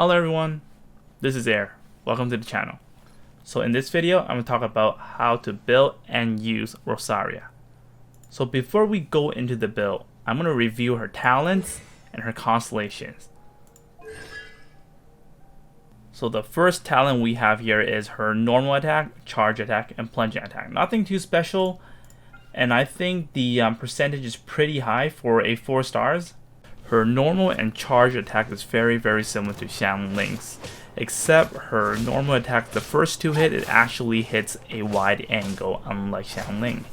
Hello everyone, this is Air. Welcome to the channel. So in this video, I'm going to talk about how to build and use Rosaria. So before we go into the build, I'm going to review her talents and her constellations. So the first talent we have here is her normal attack, charge attack, and plunging attack. Nothing too special, and I think the percentage is pretty high for a 4 stars. Her normal and charge attack is very similar to Xiangling's, except her normal attack, the first 2 hit, it actually hits a wide angle, unlike Xiangling.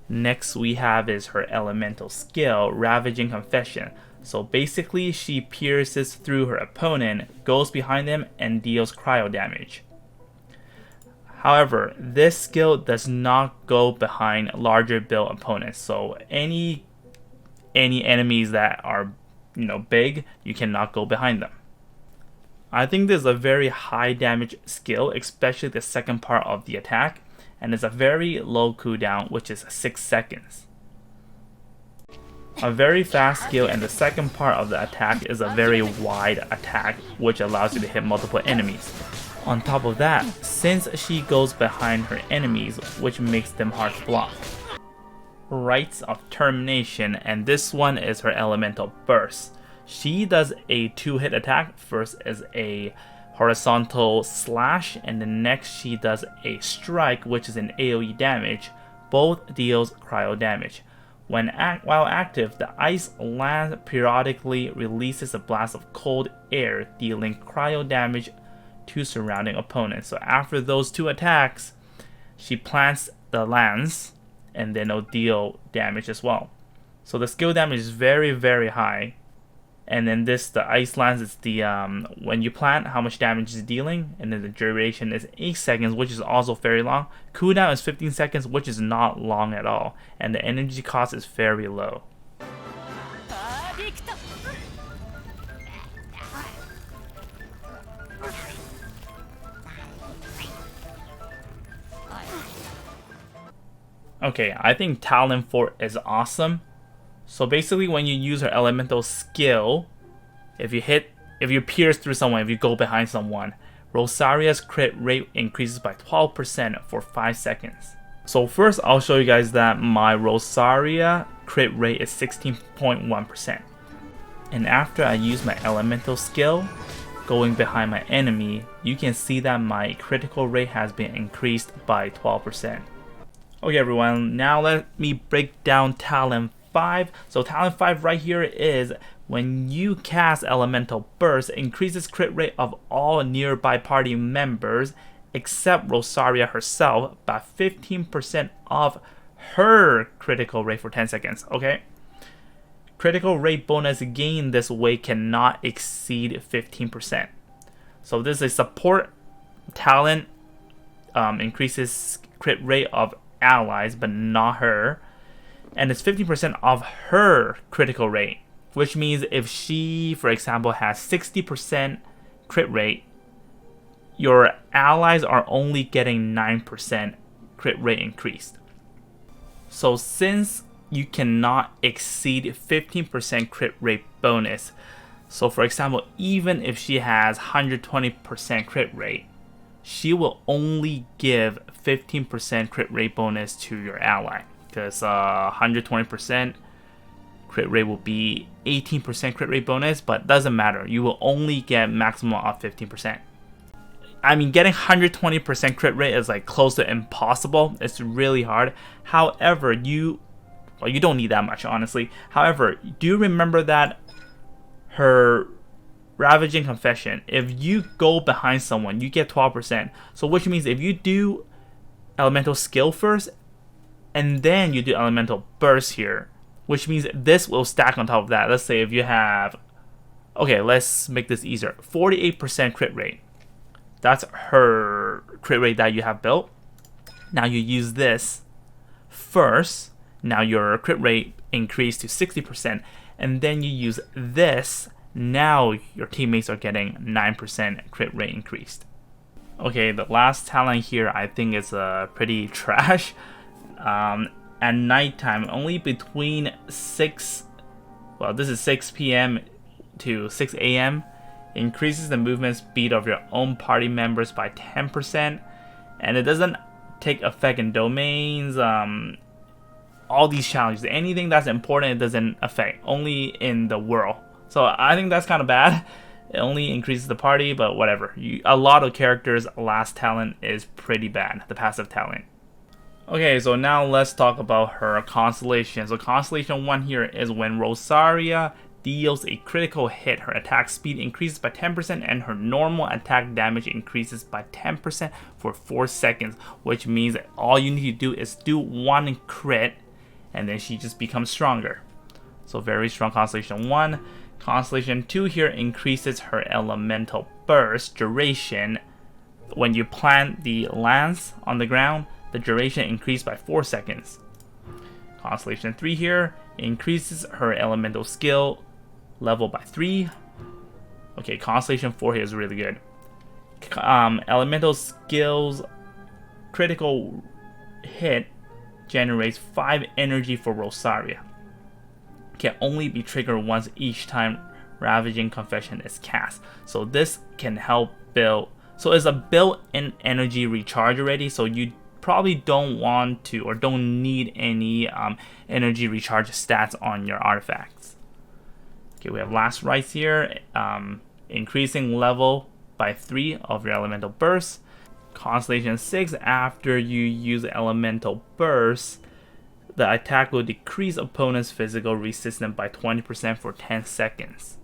Next we have is her elemental skill, Ravaging Confession. So basically she pierces through her opponent, goes behind them, and deals cryo damage. However, this skill does not go behind larger build opponents. So any enemies that are big, you cannot go behind them. I think this is a very high damage skill, especially the second part of the attack, and it's a very low cooldown, which is 6 seconds. A very fast skill, and the second part of the attack is a very wide attack, which allows you to hit multiple enemies. On top of that, since she goes behind her enemies, which makes them hard to block. Rites of Termination, and this one is her elemental burst. She does a 2-hit attack. First is a horizontal slash, and then next she does a strike, which is an AoE damage. Both deals cryo damage. While active, the ice land periodically releases a blast of cold air, dealing cryo damage to surrounding opponents. So after those 2 attacks, she plants the lance, and then it'll deal damage as well. So the skill damage is very high. And then the ice lance is the when you plant, how much damage is dealing, and then the duration is 8 seconds, which is also very long. Cooldown is 15 seconds, which is not long at all, and the energy cost is very low. Okay, I think talent 4 is awesome. So basically, when you use her elemental skill, if you pierce through someone, if you go behind someone, Rosaria's crit rate increases by 12% for 5 seconds. So first, I'll show you guys that my Rosaria crit rate is 16.1%. And after I use my elemental skill, going behind my enemy, you can see that my critical rate has been increased by 12%. Okay everyone, now let me break down talent 5. So talent 5 right here is when you cast elemental burst, increases crit rate of all nearby party members except Rosaria herself by 15% of her critical rate for 10 seconds. Okay, critical rate bonus gained this way cannot exceed 15%. So this is support talent, increases crit rate of allies but not her, and it's 50% of her critical rate, which means if she, for example, has 60% crit rate, your allies are only getting 9% crit rate increased. So since you cannot exceed 15% crit rate bonus, so for example, even if she has 120% crit rate, she will only give 15% crit rate bonus to your ally, because 120% crit rate will be 18% crit rate bonus, but doesn't matter. You will only get maximum of 15%. I mean, getting 120% crit rate is like close to impossible. It's really hard. However, you don't need that much, honestly. However, do remember that her Ravaging Confession, if you go behind someone, you get 12%. So which means if you do elemental skill first, and then you do elemental burst here, which means this will stack on top of that. Let's say if you have, okay, let's make this easier, 48% crit rate. That's her crit rate that you have built. Now you use this first. Now your crit rate increased to 60%, and then you use this. Now your teammates are getting 9% crit rate increased. Okay, the last talent here I think is pretty trash. At nighttime, only between 6 well, this is 6 p.m. to 6 a.m. Increases the movement speed of your own party members by 10%, and it doesn't take effect in domains. All these challenges, anything that's important, it doesn't affect, only in the world. So I think that's kind of bad. It only increases the party, but whatever. A lot of characters' last talent is pretty bad, the passive talent. Okay, so now let's talk about her Constellation. So Constellation 1 here is when Rosaria deals a critical hit, her attack speed increases by 10% and her normal attack damage increases by 10% for 4 seconds, which means that all you need to do is do 1 crit and then she just becomes stronger. So very strong Constellation 1. Constellation 2 here increases her elemental burst duration. When you plant the lance on the ground, the duration increased by 4 seconds. Constellation 3 here increases her elemental skill level by 3. Okay, Constellation 4 here is really good. Elemental skills critical hit generates 5 energy for Rosaria. Can only be triggered once each time Ravaging Confession is cast. So this can help build. So it's a built-in energy recharge already. So you probably don't want to or don't need any energy recharge stats on your artifacts. Okay, we have last rites here. Increasing level by 3 of your elemental burst. Constellation 6, after you use elemental burst, the attack will decrease opponent's physical resistance by 20% for 10 seconds.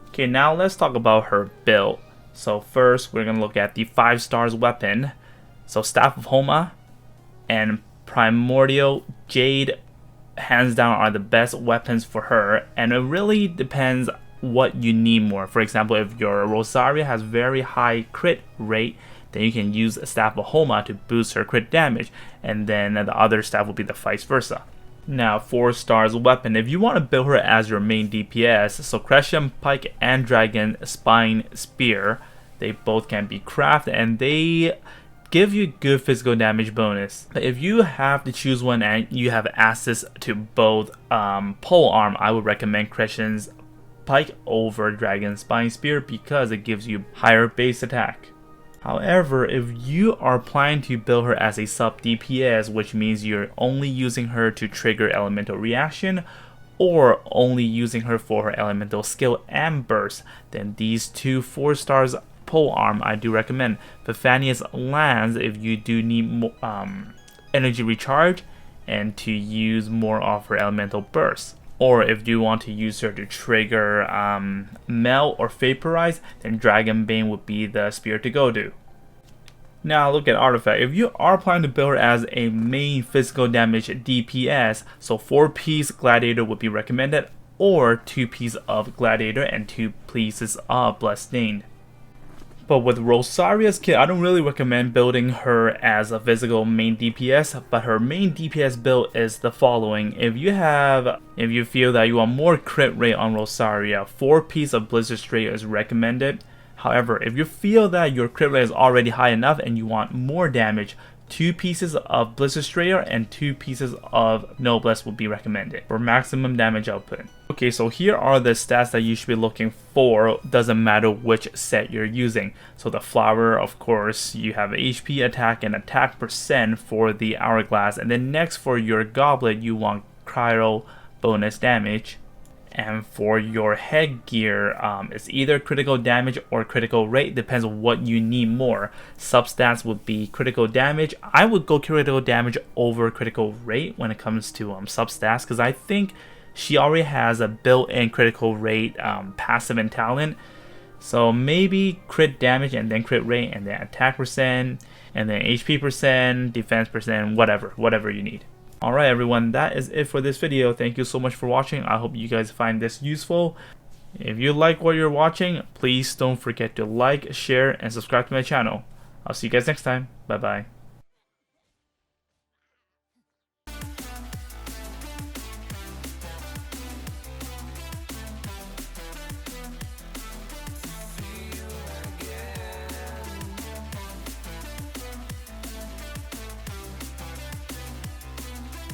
Okay, now let's talk about her build. So first, we're going to look at the 5 stars weapon. So Staff of Homa and Primordial Jade, hands down, are the best weapons for her. And it really depends what you need more. For example, if your Rosaria has very high crit rate, then you can use Staff of Homa to boost her crit damage, and then the other staff will be the vice versa. Now, 4 stars weapon, if you want to build her as your main DPS, so Crescent Pike and Dragon Spine Spear, they both can be crafted and they give you good physical damage bonus. But if you have to choose one and you have access to both pole arm, I would recommend Crescent Pike over Dragon Spine Spear because it gives you higher base attack. However, if you are planning to build her as a sub DPS, which means you're only using her to trigger elemental reaction or only using her for her elemental skill and burst, then these 2 4 stars pole arm I do recommend. Bethania's Lance if you do need more, energy recharge and to use more of her elemental burst. Or if you want to use her to trigger melt or vaporize, then Dragon Bane would be the spear to go to. Now look at artifact. If you are planning to build her as a main physical damage DPS, so 4-piece Gladiator would be recommended, or 2 pieces of Gladiator and 2 pieces of Bloodstained. But with Rosaria's kit, I don't really recommend building her as a physical main DPS, but her main DPS build is the following. If you feel that you want more crit rate on Rosaria, 4 pieces of Blizzard Strayer is recommended. However, if you feel that your crit rate is already high enough and you want more damage, 2 pieces of Blizzard Strayer and 2 pieces of Noblesse would be recommended for maximum damage output. Okay, so here are the stats that you should be looking for, doesn't matter which set you're using. So the flower, of course, you have HP, attack, and attack percent for the hourglass. And then next for your goblet, you want cryo bonus damage. And for your headgear, it's either critical damage or critical rate, depends on what you need more. Substats would be critical damage. I would go critical damage over critical rate when it comes to substats, because I think she already has a built-in critical rate passive and talent. So maybe crit damage and then crit rate and then attack percent and then HP percent, defense percent, whatever you need. Alright everyone, that is it for this video. Thank you so much for watching. I hope you guys find this useful. If you like what you're watching, please don't forget to like, share, and subscribe to my channel. I'll see you guys next time. Bye bye.